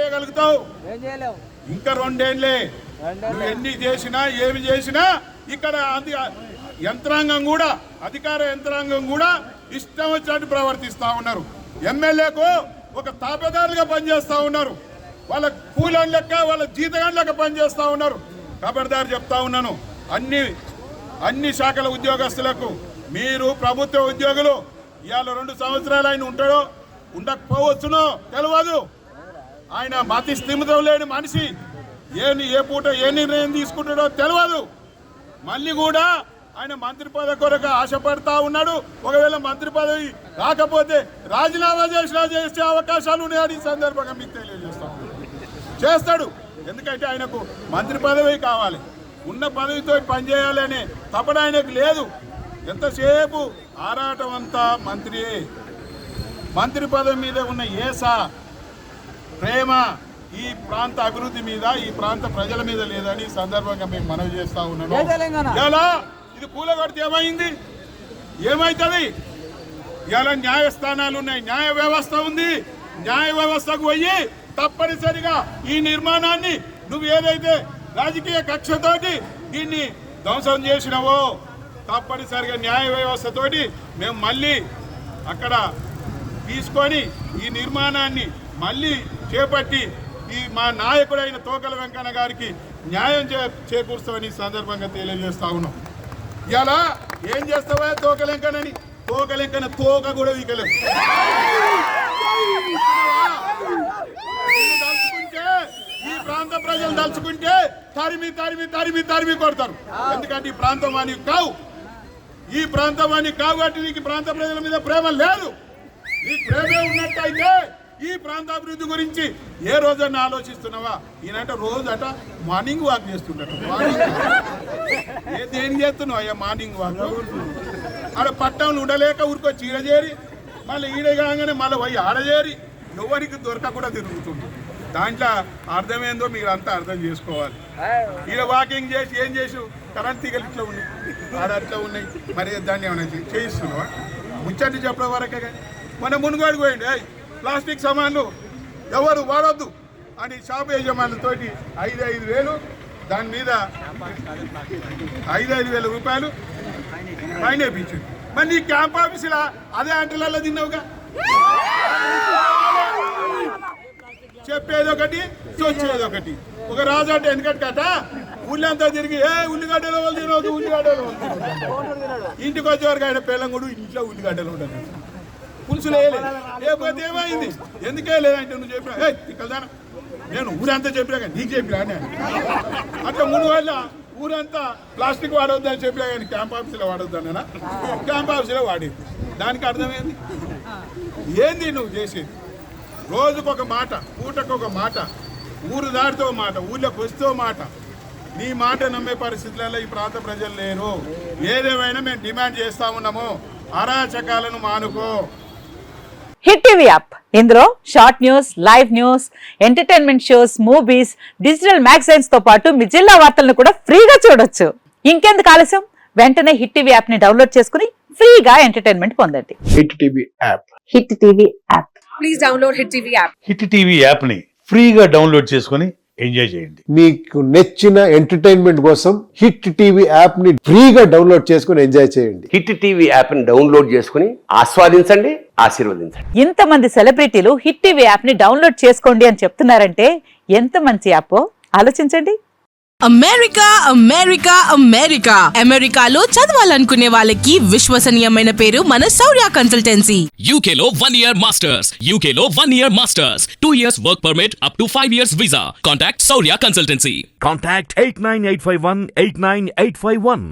చేయగలుగుతావు? ఇంకా 2 ఏళ్ళే. నువ్వు ఎన్ని చేసినా ఏమి చేసినా ఇక్కడ యంత్రాంగం కూడా, అధికార యంత్రాంగం కూడా ఇష్టం వచ్చినట్టు ప్రవర్తిస్తూ ఉన్నారు. ఎమ్మెల్యేకు ఒక తాపేదారులుగా పనిచేస్తూ ఉన్నారు. వాళ్ళ కూలీల లెక్క, వాళ్ళ జీతగాళ్ళ లెక్క పనిచేస్తూ ఉన్నారు. ఖబర్దారు చెప్తా ఉన్నాను అన్ని శాఖల ఉద్యోగస్తులకు, మీరు ప్రభుత్వ ఉద్యోగులు. ఇవాళ 2 సంవత్సరాలు ఆయన ఉంటాడో ఉండకపోవచ్చునో తెలియదు. ఆయన మతి స్థిమితం లేని మనిషి. ఏ పూట ఏ నిర్ణయం తీసుకుంటాడో తెలియదు. మళ్ళీ కూడా ఆయన మంత్రి పదవి కొరకు ఆశపడతా ఉన్నాడు. ఒకవేళ మంత్రి పదవి రాకపోతే రాజీనామా చేసే అవకాశాలు ఉన్నాయని ఈ సందర్భంగా మీకు తెలియజేస్తాం. చేస్తాడు. ఎందుకంటే ఆయనకు మంత్రి పదవి కావాలి, ఉన్న పదవితో పనిచేయాలి అనే తపన ఆయనకు లేదు. ఎంతసేపు ఆరాటం అంతా మంత్రి పదవి మీద ఉన్న ప్రేమ ఈ ప్రాంత అభివృద్ధి మీద, ఈ ప్రాంత ప్రజల మీద లేదని ఈ సందర్భంగా మేము మనవి చేస్తా ఉన్నాను. ఇలా ఇది కూలగొడితే ఏమవుతుంది? ఇలా న్యాయస్థానాలు ఉన్నాయి, న్యాయ వ్యవస్థ ఉంది. న్యాయ వ్యవస్థకు పోయి తప్పనిసరిగా ఈ నిర్మాణాన్ని నువ్వు ఏదైతే రాజకీయ కక్షతోటి దీన్ని ధ్వంసం చేసినావో తప్పనిసరిగా న్యాయ వ్యవస్థతోటి మేము మళ్ళీ అక్కడ తీసుకొని ఈ నిర్మాణాన్ని మళ్ళీ చేపట్టి ఈ మా నాయకుడైన తోకల వెంకన్న గారికి న్యాయం చేకూరుస్తామని సందర్భంగా తెలియజేస్తా ఉన్నాం. ఇలా ఏం చేస్తావా తోకలెంకనని? తోకలెంకన తోక కూడా వీకలేదు. తలుచుకుంటే ఈ ప్రాంత ప్రజలు తలుచుకుంటే తరిమి కొడతారు. ఎందుకంటే ఈ ప్రాంతం వానికి కావు, ఈ ప్రాంతం వానికి కావు. కాబట్టి నీకు ప్రాంత ప్రజల మీద ప్రేమ లేదు. ఈ ప్రేమే ఉన్నట్టయితే ఈ ప్రాంత అభివృద్ధి గురించి ఏ రోజన్నా ఆలోచిస్తున్నావా? ఈయనంటే రోజట మార్నింగ్ వాక్ చేస్తుండట. దేనికి చేస్తున్నావు అయ్యా మార్నింగ్ వాక్? ఆడ పట్టణంలో ఉండలేక ఊరికొచ్చి ఈడ చేరి మళ్ళీ ఈడ కాగానే మళ్ళీ పోయి ఆడ చేరి ఎవరికి దొరకకుండా తిరుగుతుంది. దాంట్లో అర్థమేందో మీరు అంతా అర్థం చేసుకోవాలి. ఈడ వాకింగ్ చేసి ఏం చేసి కరెంట్ తీగలు ఇట్లా ఉన్నాయి, ఆడ అట్లా ఉన్నాయి. మరి దాన్ని ఏమైనా చేయిస్తున్నావా? ముచ్చటి చెప్పడం వరకే. మన మునుగోడు పోయింది, ప్లాస్టిక్ సామాన్లు ఎవరు వాడొద్దు అని షాప్ యజమానులతో 5,000 దాని మీద 5,000 రూపాయలు ఫైన్ వేయించింది. మరి నీ క్యాంప్ ఆఫీసులా అదే అంటలలో తిన్నావుగా? చెప్పేది ఒకటి, వచ్చేది ఒకటి. ఒక రాజు అంటే ఎందుకంట ఊళ్ళంతా తిరిగి ఉల్లిగడ్డలు వాళ్ళు తినవద్దు, ఉల్లిగడ్డలు ఇంటికి వచ్చేవారికి ఆయన పిల్లం కూడా ఇంట్లో ఉల్లిగడ్డలు ఉండదు. పులుసులు వేయలేదు. లేకపోతే ఏమైంది? ఎందుకే లేదంటే నువ్వు చెప్పినా ఇక్కడ నేను ఊరంతా చెప్పినా కానీ నీకు చెప్పినా నేను అట్లా మునుగోళ్ళ ఊరంతా ప్లాస్టిక్ వాడవద్దు అని చెప్పినా కానీ క్యాంప్ ఆఫీసులో వాడొద్దు అన్నా. క్యాంప్ ఆఫీసులో వాడేది. దానికి అర్థమైంది ఏంది నువ్వు చేసేది? రోజుకొక మాట, పూటకొక మాట, ఊరు దాటితో మాట, ఊళ్ళోకి వస్తూ మాట. నీ మాట నమ్మే పరిస్థితులలో ఈ ప్రాంత ప్రజలు లేరు. ఏదేమైనా మేము డిమాండ్ చేస్తా ఉన్నాము, అరాచకాలను మానుకో. హిట్ టీవీ యాప్, ఇందులో short news, live news, entertainment shows, movies, digital magazines తో పాటు మీ జిల్లా వార్తలను కూడా ఫ్రీగా చూడొచ్చు. ఇంకెందుకు ఆలస్యం? వెంటనే హిట్ టీవీ యాప్ ని డౌన్లోడ్ చేసుకుని ఫ్రీగా ఎంటర్టైన్మెంట్ పొందండి. Hit TV app. Hit TV app. Please download hit TV app. Hit TV app ని ఫ్రీగా డౌన్లోడ్ చేసుకుని ఎంజాయ్ చేయండి. మీకు నచ్చిన ఎంటర్టైన్మెంట్ కోసం హిట్ టీవీ యాప్ ని ఫ్రీగా డౌన్లోడ్ చేసుకుని ఎంజాయ్ చేయండి. హిట్ టీవీ యాప్ ని డౌన్లోడ్ చేసుకుని ఆస్వాదించండి, ఆశీర్వదించండి. ఇంతమంది సెలబ్రిటీలు హిట్ టీవీ యాప్ ని డౌన్లోడ్ చేసుకోండి అని చెప్తున్నారంటే ఎంత మంచి యాప్ ఆలోచించండి. అమెరికా అమెరికాలో చదవాలనుకునే వాళ్ళకి విశ్వసనీయమైన పేరు మన శౌర్య కన్సల్టెన్సీ. UK లో 1 year masters, UK లో 1 year masters, 2 years work permit up to 5 years visa. Contact Saurya Consultancy. Contact 89851 89851.